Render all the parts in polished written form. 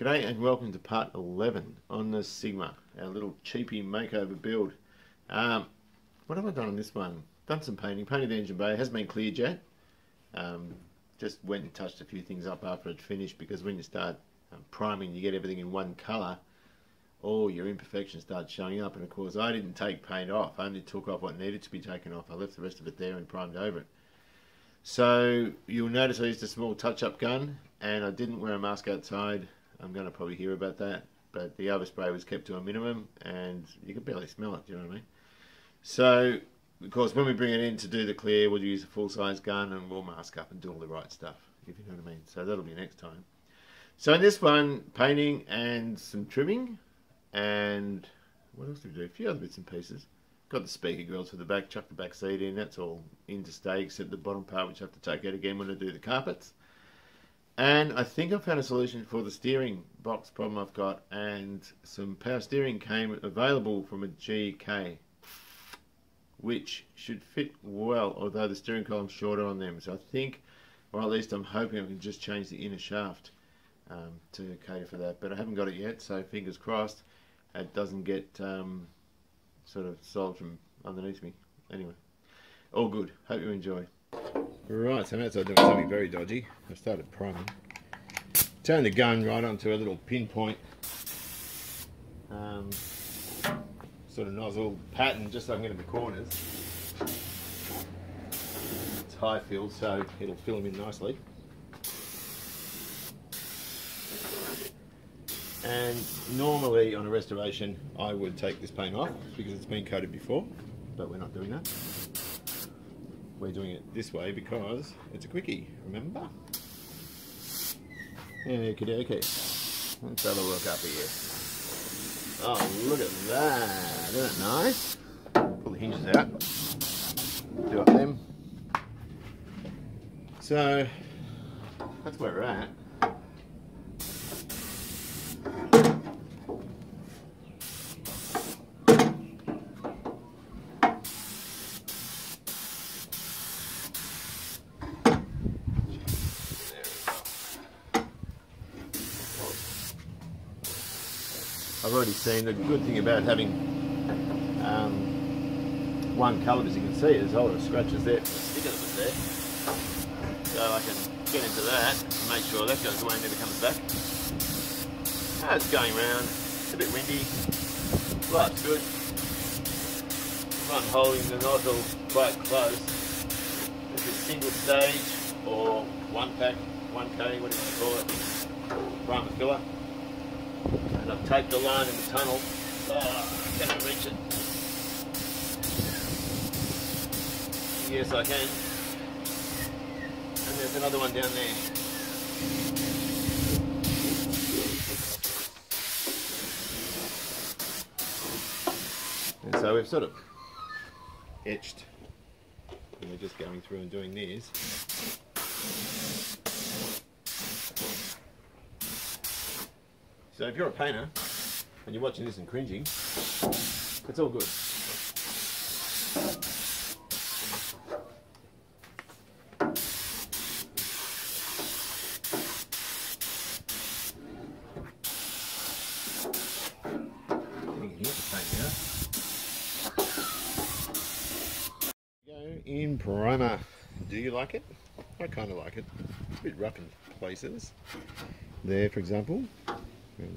G'day and welcome to part 11 on the Sigma, our little cheapy makeover build. What have I done on this one? Done some painting, painted the engine bay, hasn't been cleared yet. Just went and touched a few things up after it finished, because when you start priming you get everything in one colour, all your imperfections start showing up. And of course I didn't take paint off, I only took off what needed to be taken off. I left the rest of it there and primed over it. So you'll notice I used a small touch-up gun and I didn't wear a mask outside. I'm going to probably hear about that, but the overspray was kept to a minimum and you could barely smell it, do you know what I mean? So, of course, when we bring it in to do the clear, we'll use a full-size gun and we'll mask up and do all the right stuff, if you know what I mean. So that'll be next time. So in this one, painting and some trimming, and what else did we do? A few other bits and pieces. Got the speaker grills for the back, chucked the back seat in, that's all in to stay, except the bottom part, which I have to take out again when I do the carpets. And I think I found a solution for the steering box problem I've got, and some power steering came available from a GK, which should fit well, although the steering column's shorter on them. So I think, or at least I'm hoping, I can just change the inner shaft to cater for that, but I haven't got it yet, so fingers crossed it doesn't get sort of sold from underneath me. Anyway, all good. Hope you enjoy. Right, so I'm outside doing something very dodgy. I started priming. Turn the gun right onto a little pinpoint sort of nozzle pattern, just so I can get in the corners. It's high fill, so it'll fill them in nicely. And normally on a restoration I would take this paint off because it's been coated before, but we're not doing that. We're doing it this way because it's a quickie, remember? Okie dokie. Let's have a look up here. Oh, look at that. Isn't it nice? Pull the hinges out. Do up them. So, that's where we're at. I've already seen the good thing about having one colour, as you can see, there's a lot of scratches there from the sticker that was there. So I can get into that and make sure that goes away and never comes back. It's going round, it's a bit windy, light's good. I'm holding the nozzle quite close. This is single stage or one pack, 1K, whatever you want to call it, primer filler. And I've taped the line in the tunnel. Oh, can I reach it? Yes, I can. And there's another one down there. And so we've sort of etched, and we're just going through and doing this. So if you're a painter and you're watching this and cringing, it's all good. You can hear the paint now. Go in primer. Do you like it? I kind of like it. It's a bit rough in places. There, for example.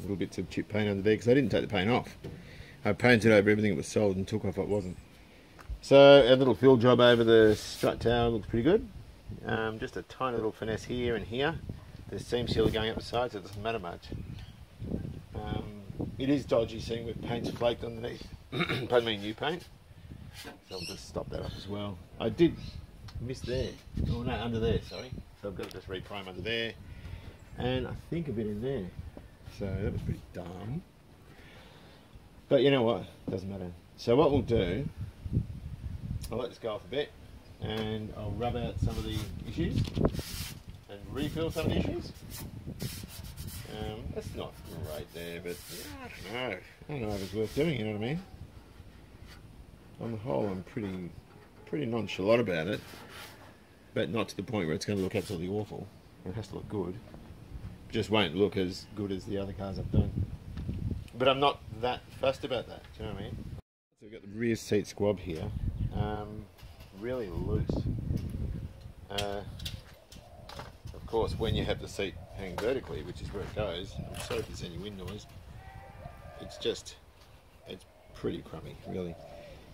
Little bits of chip paint under there because I didn't take the paint off. I painted over everything that was sold and took off what wasn't. So a little fill job over the strut tower looks pretty good. Just a tiny little finesse here and here. There's seam sealer going up the side, so it doesn't matter much. It is dodgy seeing with paint's flaked underneath. Pardon me, new paint. So I'll just stop that up as well. I did miss there. Oh no, under there, sorry. So I've got to just reprime under there. And I think a bit in there. So that was pretty dumb. But you know what? Doesn't matter. So what we'll do, I'll let this go off a bit and I'll rub out some of the issues and refill some of the issues. That's not right there, but yeah, I don't know if it's worth doing, you know what I mean? On the whole, I'm pretty nonchalant about it, but not to the point where it's going to look absolutely awful. It has to look good. just won't look as good as the other cars I've done. But I'm not that fussed about that, do you know what I mean? So we've got the rear seat squab here, really loose. Of course, when you have the seat hanging vertically, which is where it goes, I'm sorry if there's any wind noise, it's pretty crummy, really.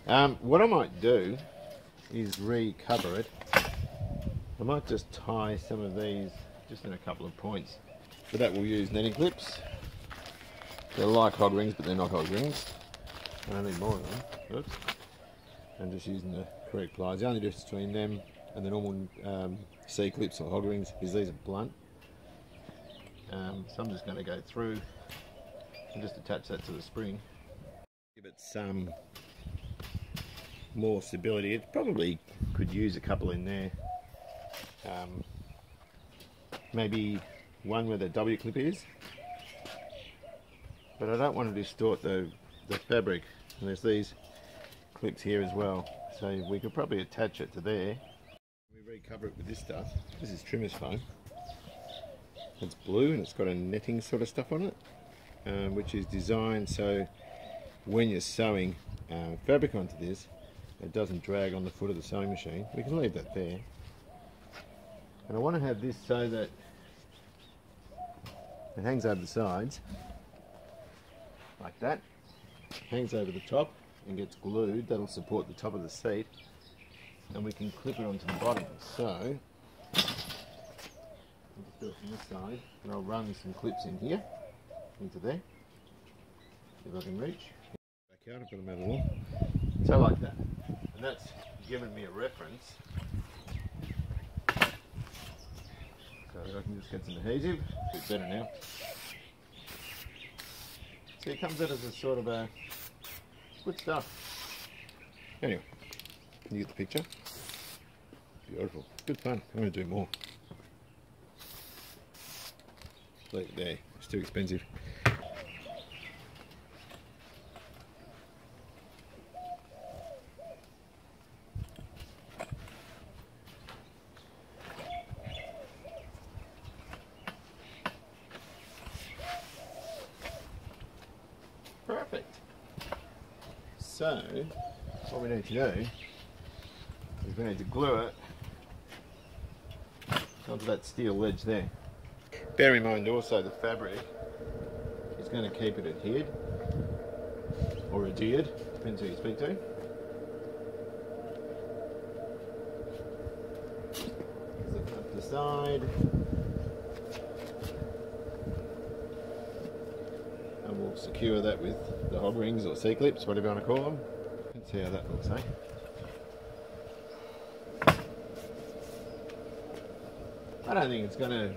What I might do is recover it. I might just tie some of these just in a couple of points. For that we'll use netting clips. They're like hog rings, but they're not hog rings. I don't need more of them. Oops. I'm just using the correct pliers. The only difference between them and the normal C-clips or hog rings is these are blunt. So I'm just going to go through and just attach that to the spring. Give it some more stability. It probably could use a couple in there. Maybe one where the W clip is. But I don't want to distort the fabric. And there's these clips here as well. So we could probably attach it to there. We recover it with this stuff. This is trimmer's foam. It's blue and it's got a netting sort of stuff on it, which is designed so when you're sewing fabric onto this, it doesn't drag on the foot of the sewing machine. We can leave that there. And I want to have this so that it hangs over the sides, like that. Hangs over the top and gets glued. That'll support the top of the seat. And we can clip it onto the bottom. So, I'll just do it from this side, and I'll run some clips in here, into there. See if I can reach. Back out, I've got them out of the wall. So like that. And that's given me a reference. So I can just get some adhesive. A bit better now. See, it comes out as a sort of a good stuff. Anyway, you get the picture. Beautiful. Good fun. I'm going to do more. Leave it there. It's too expensive. Perfect. So, what we need to do is we need to glue it onto that steel ledge there. Bear in mind also the fabric is going to keep it adhered or adhered, depends who you speak to. Zip it up the side. And we'll secure that with the hog rings or C-clips, whatever you want to call them. Let's see how that looks, eh? I don't think it's going to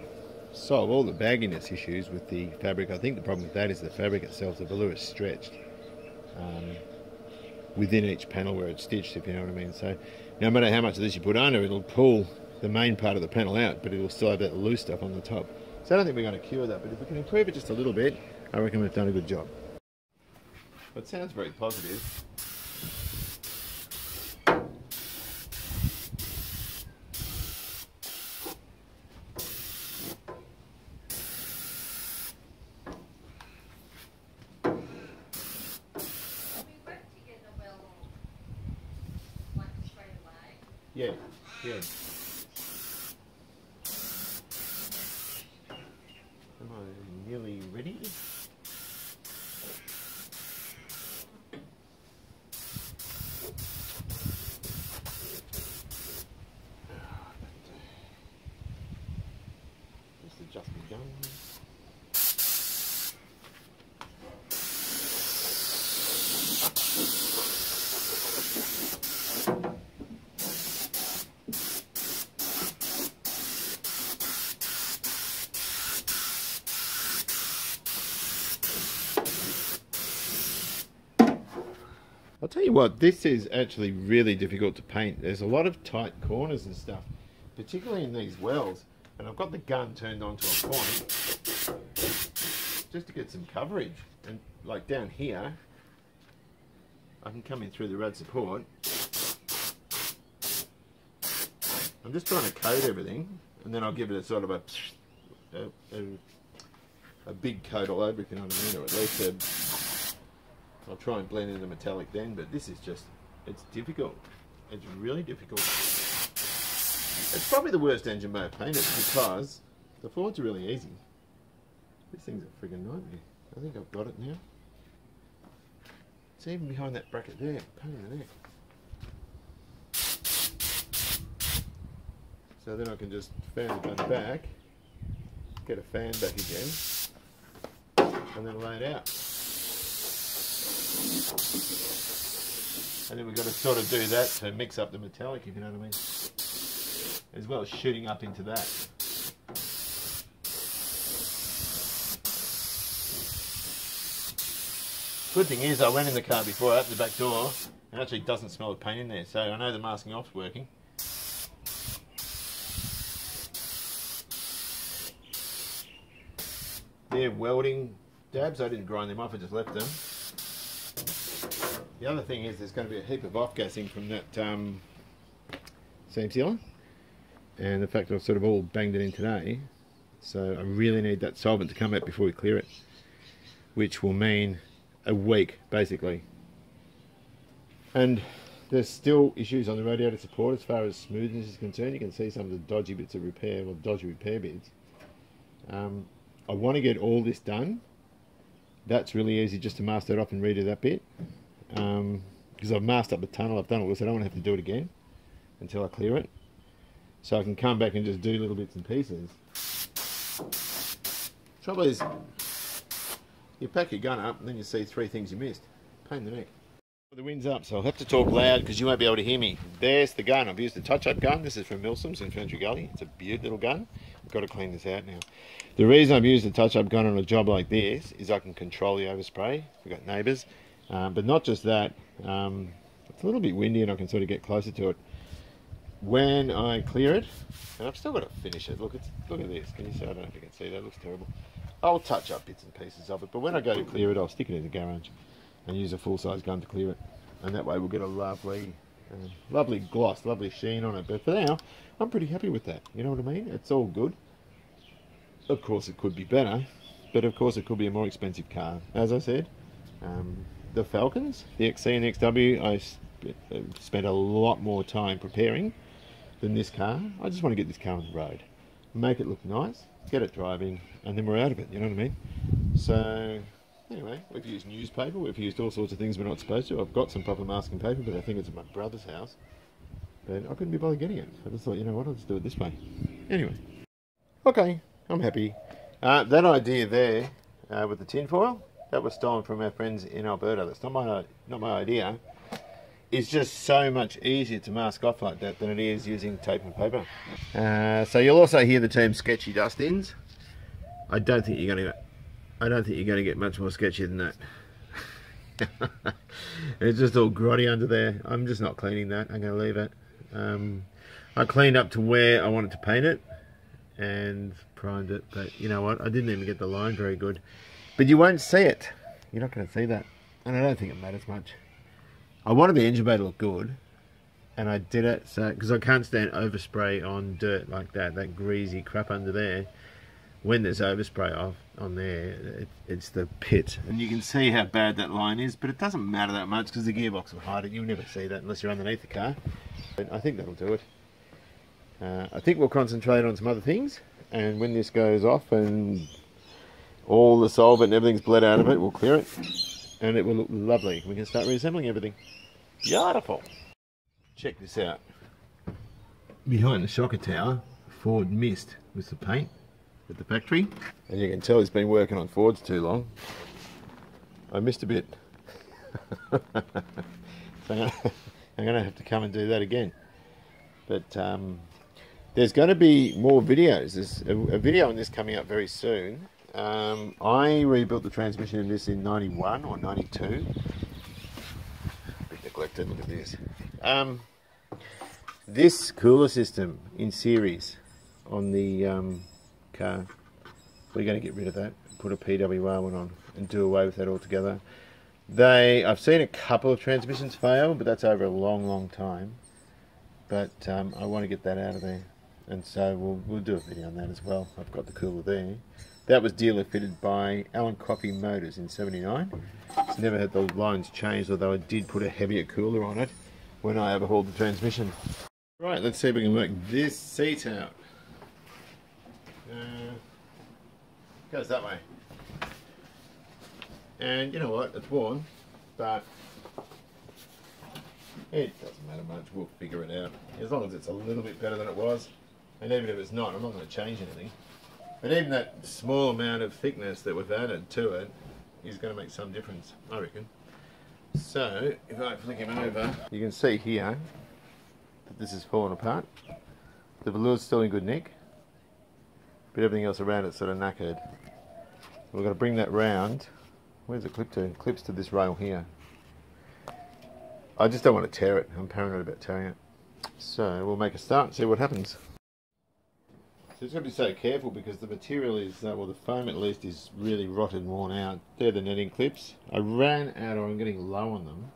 solve all the bagginess issues with the fabric. I think the problem with that is the fabric itself, the velour is stretched within each panel where it's stitched, if you know what I mean. So no matter how much of this you put under, it'll pull the main part of the panel out, but it'll still have that loose stuff on the top. So I don't think we're going to cure that, but if we can improve it just a little bit, I reckon we've done a good job. But it sounds very positive. Yeah, yeah. Am I nearly ready? Just adjust my guns. I'll tell you what, this is actually really difficult to paint. There's a lot of tight corners and stuff, particularly in these wells. And I've got the gun turned on to a point just to get some coverage. And like down here, I can come in through the rad support. I'm just trying to coat everything, and then I'll give it a sort of a a big coat all over, if you know what I mean, or at least I'll try and blend in the metallic then, but this is just, it's difficult. It's really difficult. It's probably the worst engine bay I've painted because the Fords are really easy. This thing's a friggin' nightmare. I think I've got it now. It's even behind that bracket there, pain in the neck. So then I can just fan the gun back, get a fan back again, and then lay it out. And then we've got to sort of do that to mix up the metallic, if you know what I mean, as well as shooting up into that. Good thing is I went in the car before, I opened the back door, and it actually doesn't smell of paint in there, so I know the masking off's working. They're welding dabs, I didn't grind them off, I just left them. The other thing is there's going to be a heap of off-gassing from that seam sealer, and the fact that I've sort of all banged it in today, so I really need that solvent to come out before we clear it, which will mean a week basically. And there's still issues on the radiator support as far as smoothness is concerned. You can see some of the dodgy bits of repair, or dodgy repair bits. I want to get all this done. That's really easy, just to mask that off and redo that bit. Because I've masked up the tunnel, I've done all this, I don't want to have to do it again until I clear it. So I can come back and just do little bits and pieces. Trouble is, you pack your gun up and then you see 3 things you missed. Pain in the neck. The wind's up, so I'll have to talk loud because you won't be able to hear me. There's the gun. I've used the touch-up gun. This is from Milsom's in Ferntree Gully. It's a beautiful little gun. I've got to clean this out now. The reason I've used the touch-up gun on a job like this is I can control the overspray. We've got neighbours. But not just that. It's a little bit windy and I can sort of get closer to it. When I clear it, and I've still got to finish it. Look at this. Can you see? I don't know if you can see that. It looks terrible. I'll touch up bits and pieces of it, but when I go to clear it, I'll stick it in the garage and use a full-size gun to clear it, and that way we'll get a lovely gloss, lovely sheen on it. But for now, I'm pretty happy with that. You know what I mean? It's all good. Of course, it could be better, but of course, it could be a more expensive car. As I said, the Falcons, the XC and the XW, I spent a lot more time preparing than this car. I just want to get this car on the road, make it look nice, get it driving, and then we're out of it, you know what I mean? So anyway, we've used newspaper, we've used all sorts of things we're not supposed to. I've got some proper masking paper, but I think it's at my brother's house, but I couldn't be bothered getting it. I just thought, you know what, I'll just do it this way. Anyway, okay, I'm happy. That idea there with the tinfoil, that was stolen from our friends in Alberta. That's not my idea. It's just so much easier to mask off like that than it is using tape and paper. So you'll also hear the term sketchy dust-ins. I don't think you're going to get much more sketchy than that. It's just all grotty under there. I'm just not cleaning that. I'm going to leave it. I cleaned up to where I wanted to paint it and primed it, but you know what? I didn't even get the line very good. But you won't see it. You're not going to see that, and I don't think it matters much. I wanted the engine bay to look good, and I did it so because I can't stand overspray on dirt like that greasy crap under there. When there's overspray off on there, it's the pit, and you can see how bad that line is. But it doesn't matter that much because the gearbox will hide it. You'll never see that unless you're underneath the car. But I think that'll do it. I think we'll concentrate on some other things, and when this goes off and all the solvent and everything's bled out of it, we'll clear it, and it will look lovely. We can start reassembling everything. Beautiful. Check this out. Behind the shocker tower, Ford missed with the paint at the factory, and you can tell he's been working on Fords too long. I missed a bit. So I'm going to have to come and do that again. But there's going to be more videos. There's a video on this coming up very soon. I rebuilt the transmission in this in 91 or 92. A bit neglected, look at this. This cooler system in series on the car, we're going to get rid of that, put a PWR one on and do away with that altogether. I've seen a couple of transmissions fail, but that's over a long time. But I want to get that out of there, and so we'll do a video on that as well. I've got the cooler there. That was dealer fitted by Allen Coffey Motors in '79. It's never had the lines changed, although I did put a heavier cooler on it when I overhauled the transmission. Right, let's see if we can work this seat out. Goes that way. And you know what, it's worn, but it doesn't matter much, we'll figure it out. As long as it's a little bit better than it was, and even if it's not, I'm not going to change anything. But even that small amount of thickness that we've added to it is going to make some difference, I reckon. So, if I flick him over, you can see here that this is falling apart. The velour's still in good nick, but everything else around it's sort of knackered. We've got to bring that round. Where's it clipped to? It clips to this rail here. I just don't want to tear it. I'm paranoid about tearing it. So we'll make a start and see what happens. So it's got to be so careful because the material is, well, the foam at least is really rotted and worn out. They're the netting clips. I ran out, or I'm getting low on them.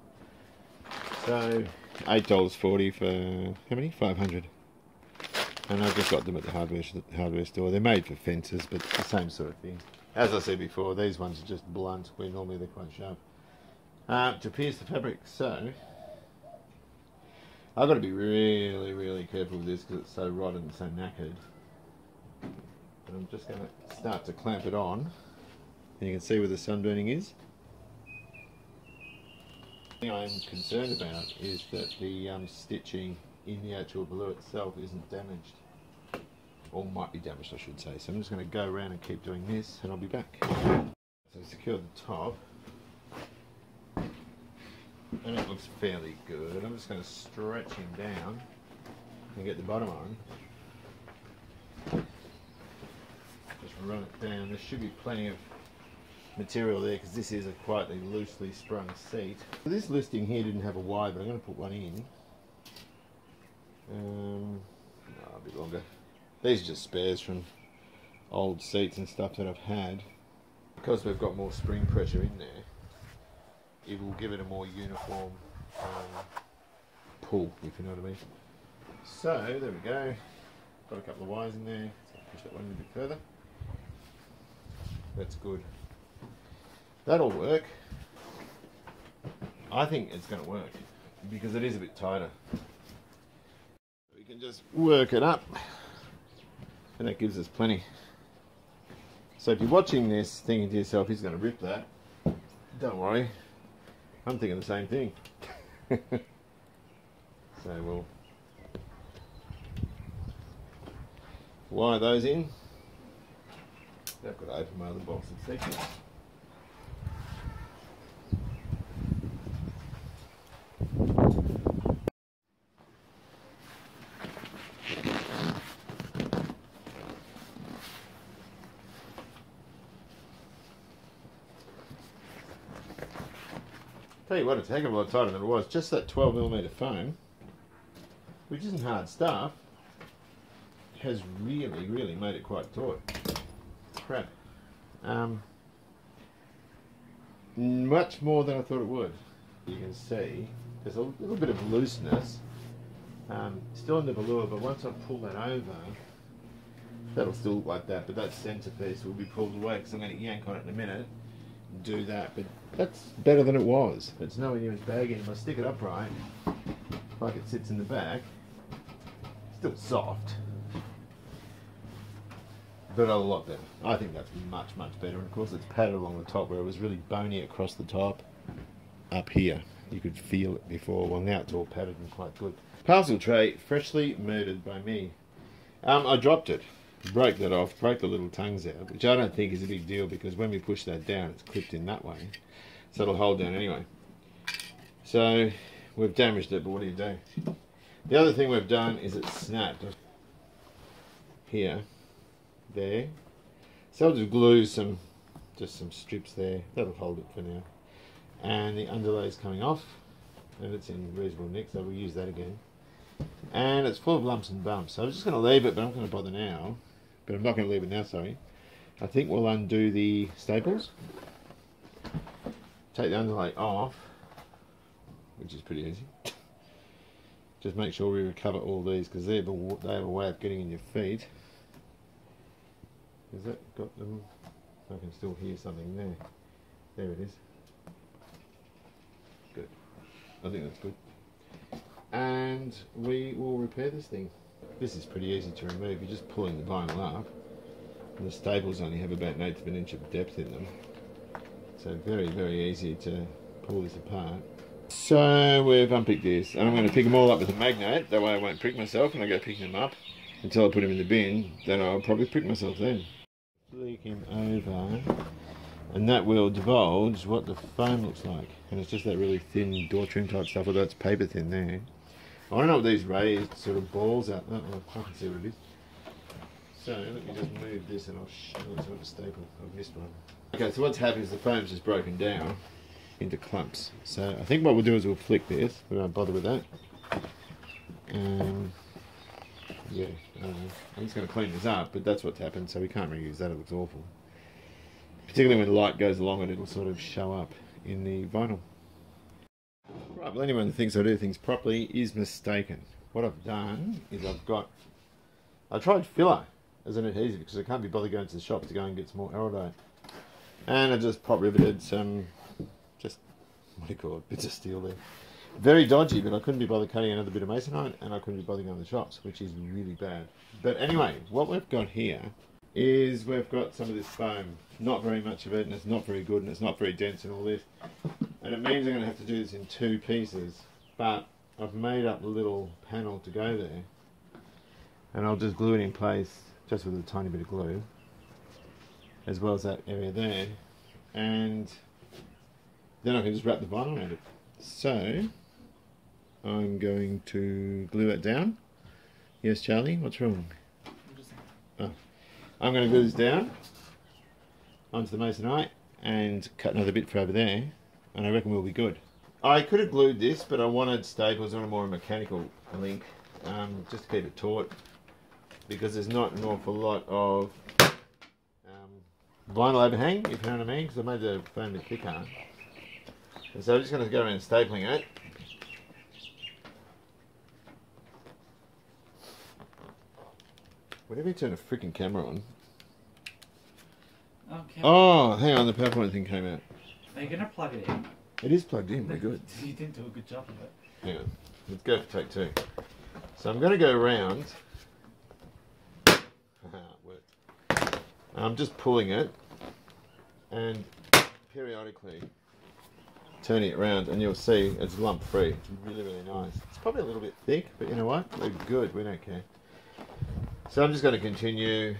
So $8.40 for how many? 500. And I've just got them at the hardware store. They're made for fences, but it's the same sort of thing. As I said before, these ones are just blunt, where normally they're quite sharp. To pierce the fabric, so I've got to be really, really careful with this because it's so rotted and so knackered. But I'm just going to start to clamp it on, and you can see where the sunburning is. The thing I'm concerned about is that the stitching in the actual velour itself isn't damaged, or might be damaged I should say. So I'm just going to go around and keep doing this and I'll be back. So secure the top, and it looks fairly good. I'm just going to stretch him down and get the bottom on. Just run it down. There should be plenty of material there because this is a quite loosely sprung seat. This listing here didn't have a Y, but I'm going to put one in. A bit longer. These are just spares from old seats and stuff that I've had. Because we've got more spring pressure in there, it will give it a more uniform pull, if you know what I mean. So, there we go. Got a couple of wires in there. So I'll push that one a bit further. That's good. That'll work. I think it's going to work because it is a bit tighter. We can just work it up, and that gives us plenty. So if you're watching this thinking to yourself, he's going to rip that, don't worry, I'm thinking the same thing. So we'll wire those in. I've got to open my other box and see. Tell you what, it's a heck of a lot tighter than it was. Just that 12mm foam, which isn't hard stuff, has really, really made it quite taut. Crap. Much more than I thought it would. You can see there's a little bit of looseness still in the velour, but once I pull that over, that'll still look like that, but that centerpiece will be pulled away because I'm going to yank on it in a minute and do that. But that's better than it was. It's nowhere near as baggy. If I stick it upright, like it sits in the back, still soft, but a lot better. I think that's much, much better. And of course it's padded along the top where it was really bony across the top. Up here, you could feel it before. Well, now it's all padded and quite good. Parcel tray, freshly murdered by me. I dropped it, broke that off, broke the little tongues out, which I don't think is a big deal because when we push that down, it's clipped in that way. So it'll hold down anyway. So we've damaged it, but what do you do? The other thing we've done is it's snapped. Here, there. So I'll just glue just some strips there. That'll hold it for now. And the underlay's coming off, and it's in reasonable nick, so we'll use that again. And it's full of lumps and bumps, so I'm just going to leave it, but I'm not going to bother now. But I'm not going to leave it now, sorry. I think we'll undo the staples, take the underlay off, which is pretty easy. Just make sure we recover all these because they have a way of getting in your feet. Has that got them? I can still hear something there. There it is. Good. I think that's good. And we will repair this thing. This is pretty easy to remove. You're just pulling the vinyl up. And the staples only have about 1/8 of an inch of depth in them. So very, very easy to pull this apart. So we've unpicked this, and I'm going to pick them all up with a magnet. That way I won't prick myself when I go picking them up until I put them in the bin. Then I'll probably prick myself then. Flick him over, and that will divulge what the foam looks like. And it's just that really thin door trim type stuff, although it's paper thin there. I don't know what these raised sort of balls out. Oh, I can see what it is. So let me just move this and I'll show it to a staple. I've missed one. Okay, so what's happened is the foam's just broken down into clumps. So I think what we'll do is we'll flick this. We won't bother with that. Yeah, I don't know. I'm just going to clean this up, but that's what's happened, so we can't reuse that. It looks awful. Particularly when light goes along it, it'll sort of show up in the vinyl. Right, well, anyone that thinks I do things properly is mistaken. What I've done is I tried filler as an adhesive because I can't be bothered going to the shop to go and get some more Aerodite. And I just pop riveted some, what do you call it, bits of steel there. Very dodgy, but I couldn't be bothered cutting another bit of masonite, and I couldn't be bothered going to the shops, which is really bad. But anyway, what we've got here is we've got some of this foam. Not very much of it, and it's not very good, and it's not very dense and all this. And it means I'm going to have to do this in 2 pieces. But I've made up a little panel to go there. And I'll just glue it in place, just with a tiny bit of glue. As well as that area there. And then I can just wrap the vinyl around it. So, I'm going to glue that down. Yes, Charlie, what's wrong? Oh. I'm going to glue this down onto the masonite and cut another bit for over there, and I reckon we'll be good. I could have glued this, but I wanted staples on a more mechanical link, just to keep it taut, because there's not an awful lot of vinyl overhang, if you know what I mean, because I made the foam a bit thicker. And so I'm just going to go around stapling it. Whenever you turn a freaking camera on. Oh, hang on, the PowerPoint thing came out. Are you going to plug it in? It is plugged in, we're good. You didn't do a good job of it. Hang on, let's go for take 2. So I'm going to go around. I'm just pulling it and periodically turning it around, and you'll see it's lump free. It's really, really nice. It's probably a little bit thick, but you know what? We're good, we don't care. So I'm just going to continue,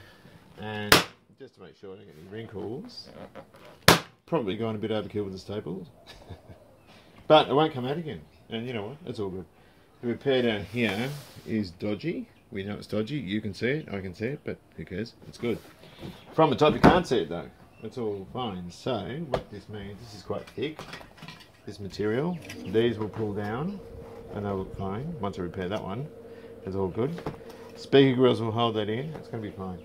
and just to make sure I don't get any wrinkles, probably going a bit overkill with the staples, but it won't come out again. And you know what? It's all good. The repair down here is dodgy. We know it's dodgy. You can see it, I can see it, but who cares? It's good. From the top you can't see it though. It's all fine. So what this means, this is quite thick, this material. These will pull down and they'll look fine. Once I repair that one, it's all good. Speaker grills will hold that in. It's going to be fine.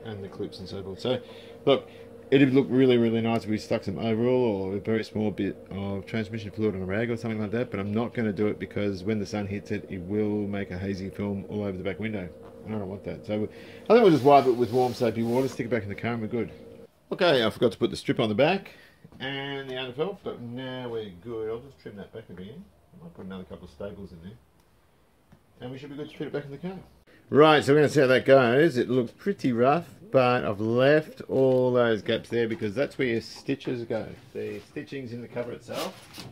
And the clips and so forth. So look, it'd look really, really nice if we stuck some overall or a very small bit of transmission fluid on a rag or something like that, but I'm not going to do it because when the sun hits it, it will make a hazy film all over the back window. I don't want that. So I think we'll just wipe it with warm soapy water, stick it back in the car and we're good. Okay, I forgot to put the strip on the back and the underfelt, but now we're good. I'll just trim that back again. I might put another couple of staples in there. And we should be good to fit it back in the car. Right, so we're going to see how that goes. It looks pretty rough, but I've left all those gaps there because that's where your stitches go. The stitching's in the cover itself,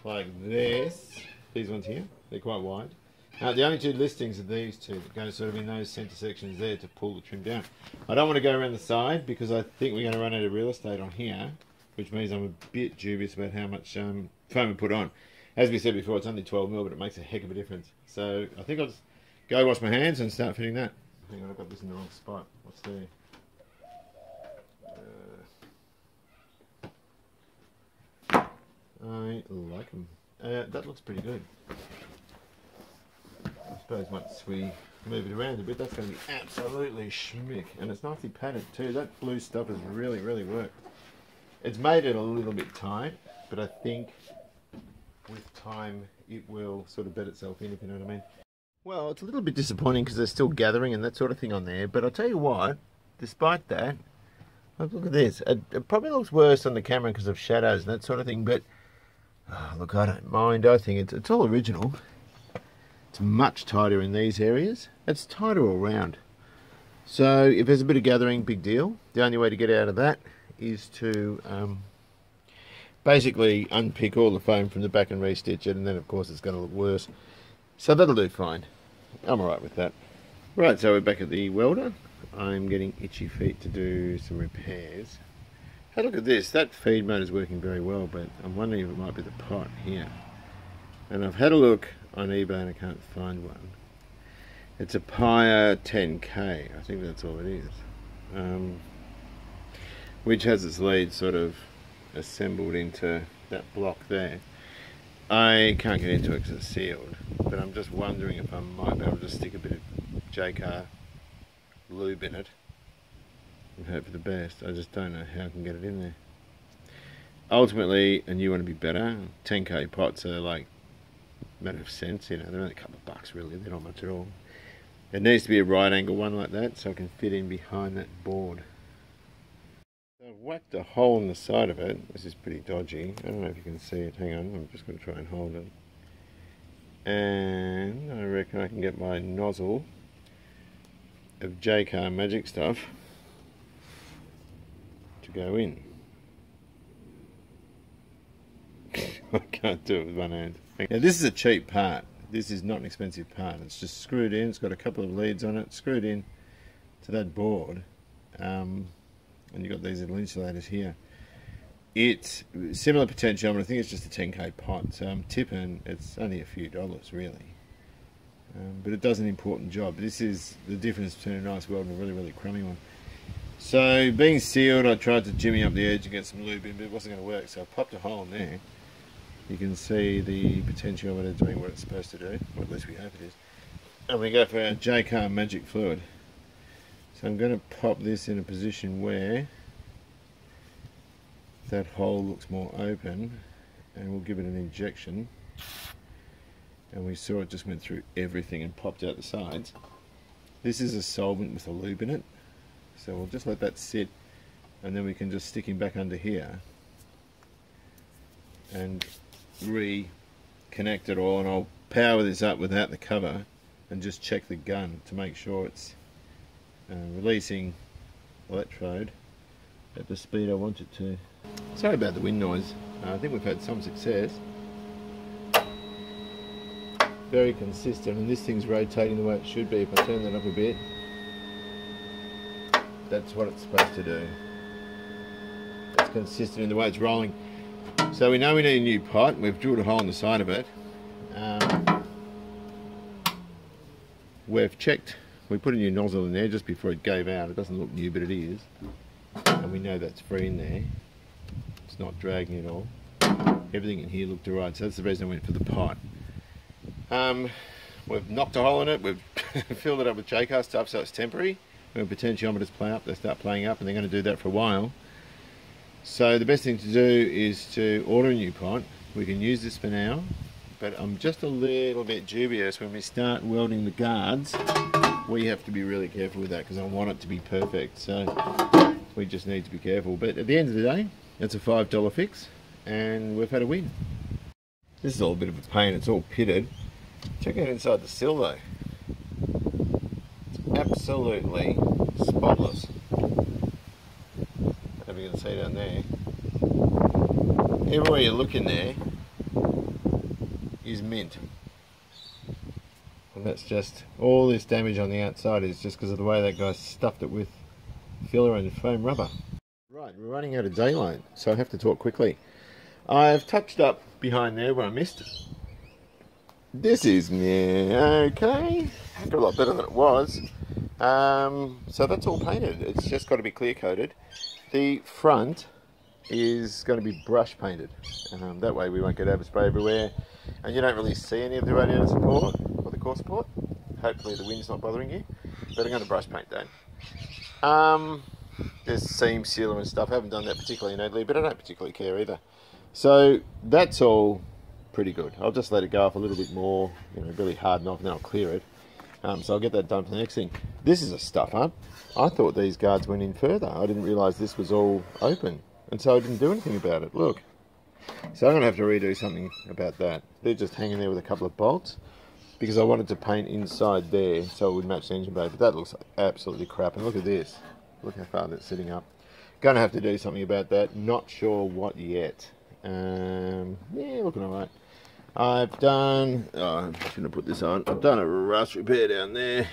like this. These ones here, they're quite wide. The only 2 listings are these 2 that go sort of in those centre sections there to pull the trim down. I don't want to go around the side because I think we're going to run out of real estate on here, which means I'm a bit dubious about how much foam we put on. As we said before, it's only 12mm, but it makes a heck of a difference. So I think I'll just go wash my hands and start fitting that. Hang on, I've got this in the wrong spot. What's there? I like them. That looks pretty good. I suppose once we move it around a bit, that's going to be absolutely schmick. And it's nicely padded too. That blue stuff has really, really worked. It's made it a little bit tight, but I think with time it will sort of bed itself in, if you know what I mean. Well, it's a little bit disappointing because they're still gathering and that sort of thing on there, but I'll tell you what, despite that, Look at this. It probably looks worse on the camera because of shadows and that sort of thing, but look, I don't mind. I think it's all original. It's much tighter in these areas. It's tighter all round. So if there's a bit of gathering, big deal. The only way to get out of that is to basically unpick all the foam from the back and restitch it, and then of course it's going to look worse. So that'll do fine. I'm alright with that. Right, so we're back at the welder. I'm getting itchy feet to do some repairs. Hey, look at this. That feed motor is working very well, but I'm wondering if it might be the pot here. And I've had a look on eBay and I can't find one. It's a Paya 10K. I think that's all it is. Which has its lead sort of assembled into that block there. I can't get into it because it's sealed, but I'm just wondering if I might be able to stick a bit of J-car lube in it and hope for the best. I just don't know how I can get it in there. Ultimately, and you want to be better, 10K pots are like a matter of cents, you know, they're only a couple of bucks really, they're not much at all. It needs to be a right angle one like that so I can fit in behind that board. So I've whacked a hole in the side of it. This is pretty dodgy. I don't know if you can see it. Hang on, I'm just going to try and hold it. And I reckon I can get my nozzle of J-Car magic stuff to go in. I can't do it with one hand. Now this is a cheap part. This is not an expensive part. It's just screwed in. It's got a couple of leads on it, screwed in to that board. And you've got these little insulators here. It's similar potentiometer. I think it's just a 10K pot. So I'm tipping it's only a few dollars really. But it does an important job. This is the difference between a nice weld and a really, really crummy one. So being sealed, I tried to jimmy up the edge and get some lube in, but it wasn't going to work. So I popped a hole in there. You can see the potentiometer doing what it's supposed to do, or at least we hope it is. And we go for our J-Car magic fluid. So I'm going to pop this in a position where that hole looks more open, and we'll give it an injection. And we saw it just went through everything and popped out the sides. This is a solvent with a lube in it, so we'll just let that sit, and then we can just stick him back under here and reconnect it all, and I'll power this up without the cover and just check the gun to make sure it's releasing electrode at the speed I want it to. Sorry about the wind noise. I think we've had some success. Very consistent, and this thing's rotating the way it should be. If I turn that up a bit, that's what it's supposed to do. It's consistent in the way it's rolling. So we know we need a new pot. We've drilled a hole in the side of it. We've checked. We put a new nozzle in there just before it gave out. It doesn't look new, but it is. And we know that's free in there. It's not dragging at all. Everything in here looked alright, so that's the reason I went for the pot. We've knocked a hole in it. We've filled it up with J-Car stuff, so it's temporary. When potentiometers play up, they start playing up, and they're going to do that for a while. So the best thing to do is to order a new pot. We can use this for now, but I'm just a little bit dubious when we start welding the guards. We have to be really careful with that because I want it to be perfect. So we just need to be careful. But at the end of the day, it's a $5 fix, and we've had a win. This is all a bit of a pain. It's all pitted. Check out inside the sill though. It's absolutely spotless. If you can see down there, everywhere you look in there is mint, and that's just all this damage on the outside is just because of the way that guy stuffed it with filler and foam rubber. Right, we're running out of daylight, so I have to talk quickly. I've touched up behind there where I missed. This is okay, a lot better than it was. So that's all painted. It's just got to be clear coated. The front is going to be brush painted. That way we won't get overspray everywhere, and you don't really see any of the radiator support or the core support. Hopefully the wind's not bothering you, but I'm going to brush paint that. There's seam sealer and stuff. I haven't done that particularly neatly, but I don't particularly care either. So that's all pretty good. I'll just let it go off a little bit more, you know, really harden off, and then I'll clear it. So I'll get that done for the next thing. This is a stuff up. I thought these guards went in further. I didn't realise this was all open. And so I didn't do anything about it. Look. So I'm going to have to redo something about that. They're just hanging there with a couple of bolts. Because I wanted to paint inside there so it would match the engine bay. But that looks absolutely crap. And look at this. Look how far that's sitting up. Going to have to do something about that. Not sure what yet. Yeah, looking alright. I've done, I shouldn't have put this on, I've done a rust repair down there.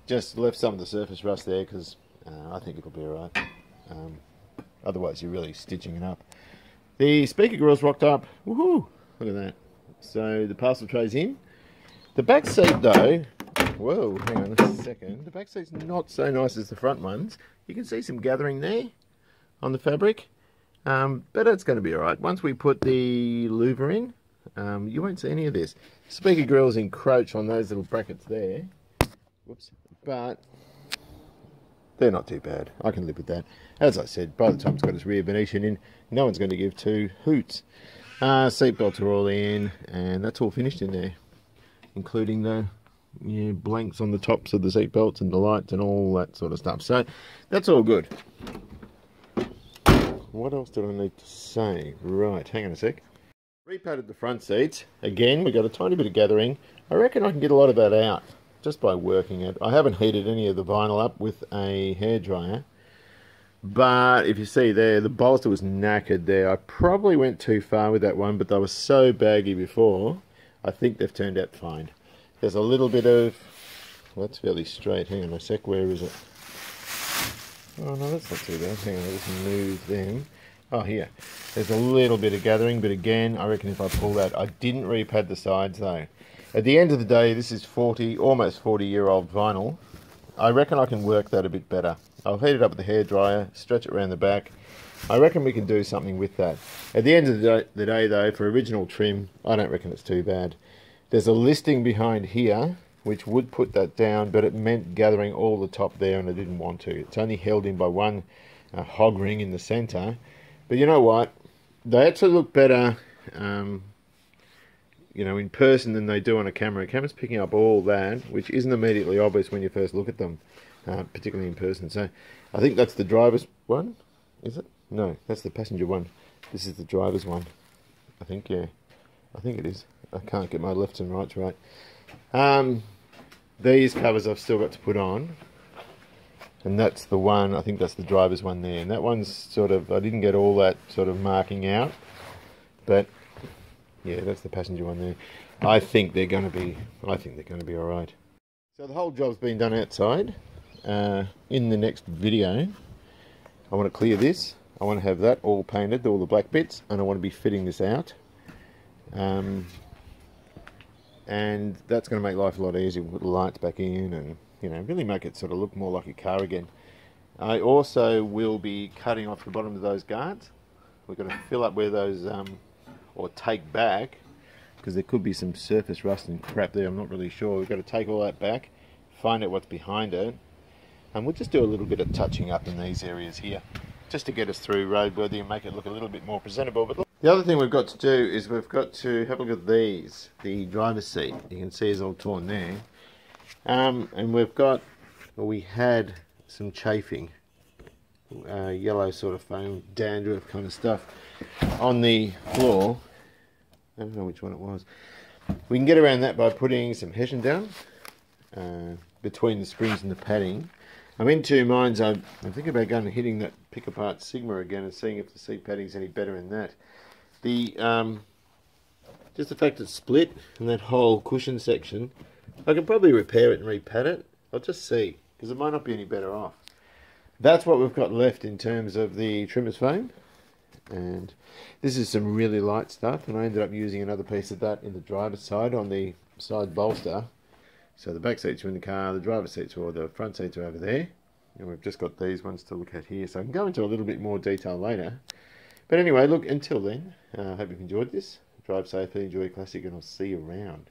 Just left some of the surface rust there because I think it'll be alright. Otherwise you're really stitching it up. The speaker grill's rocked up. Woohoo! Look at that. So the parcel tray's in. The back seat though, whoa, hang on a second. The back seat's not so nice as the front ones. You can see some gathering there on the fabric. But it's going to be alright. Once we put the louver in, you won't see any of this. Speaker grills encroach on those little brackets there. Whoops. But they're not too bad. I can live with that. As I said, by the time it's got its rear Venetian in, no one's going to give two hoots. Seat belts are all in, and that's all finished in there. Including the blanks on the tops of the seat belts and the lights and all that sort of stuff. So, that's all good. What else did I need to say? Right, hang on a sec. Repadded the front seats. Again, we got a tiny bit of gathering. I reckon I can get a lot of that out just by working it. I haven't heated any of the vinyl up with a hairdryer. But if you see there, the bolster was knackered there. I probably went too far with that one, but they were so baggy before. I think they've turned out fine. There's a little bit of... Well, that's fairly straight. Hang on a sec, where is it? Oh no, that's not too bad. Hang on, I'll just move them. Oh, here. There's a little bit of gathering, but again, I reckon if I pull that, I didn't repad the sides though. At the end of the day, this is almost 40-year-old vinyl. I reckon I can work that a bit better. I'll heat it up with the hairdryer, stretch it around the back. I reckon we can do something with that. At the end of the day though, for original trim, I don't reckon it's too bad. There's a listing behind here which would put that down, but it meant gathering all the top there and I didn't want to. It's only held in by one hog ring in the centre. But you know what? They actually look better in person than they do on a camera. A camera's picking up all that, which isn't immediately obvious when you first look at them, particularly in person. So I think that's the driver's one, is it? No, that's the passenger one. This is the driver's one. I think, yeah. I think it is. I can't get my lefts and rights right. These covers I've still got to put on, and that's the one, I think that's the driver's one there, and that one's sort of, I didn't get all that sort of marking out, but yeah, that's the passenger one there. I think they're going to be alright. So the whole job's been done outside. In the next video, I want to clear this, I want to have that all painted, all the black bits, and I want to be fitting this out. And that's going to make life a lot easier. We'll put the lights back in and, really make it sort of look more like a car again. I also will be cutting off the bottom of those guards. We're going to fill up where those, or take back, because there could be some surface rust and crap there, I'm not really sure. We've got to take all that back, find out what's behind it, and we'll just do a little bit of touching up in these areas here, just to get us through roadworthy and make it look a little bit more presentable. But the other thing we've got to do is we've got to have a look at these. The driver's seat, you can see is all torn there. And we had some chafing, yellow sort of foam, dandruff kind of stuff on the floor. I don't know which one it was. We can get around that by putting some hessian down between the springs and the padding. I'm in two minds. I'm thinking about going and hitting that pick apart Sigma again and seeing if the seat padding's any better in that. Just the fact it's split and that whole cushion section, I can probably repair it and repad it. I'll just see, because it might not be any better off. That's what we've got left in terms of the trimmer's foam. And this is some really light stuff, and I ended up using another piece of that in the driver's side on the side bolster. So the back seats are in the car, the driver's seats or the front seats are over there. And we've just got these ones to look at here. So I can go into a little bit more detail later. But anyway, look, until then, I hope you've enjoyed this. Drive safely, enjoy your classic, and I'll see you around.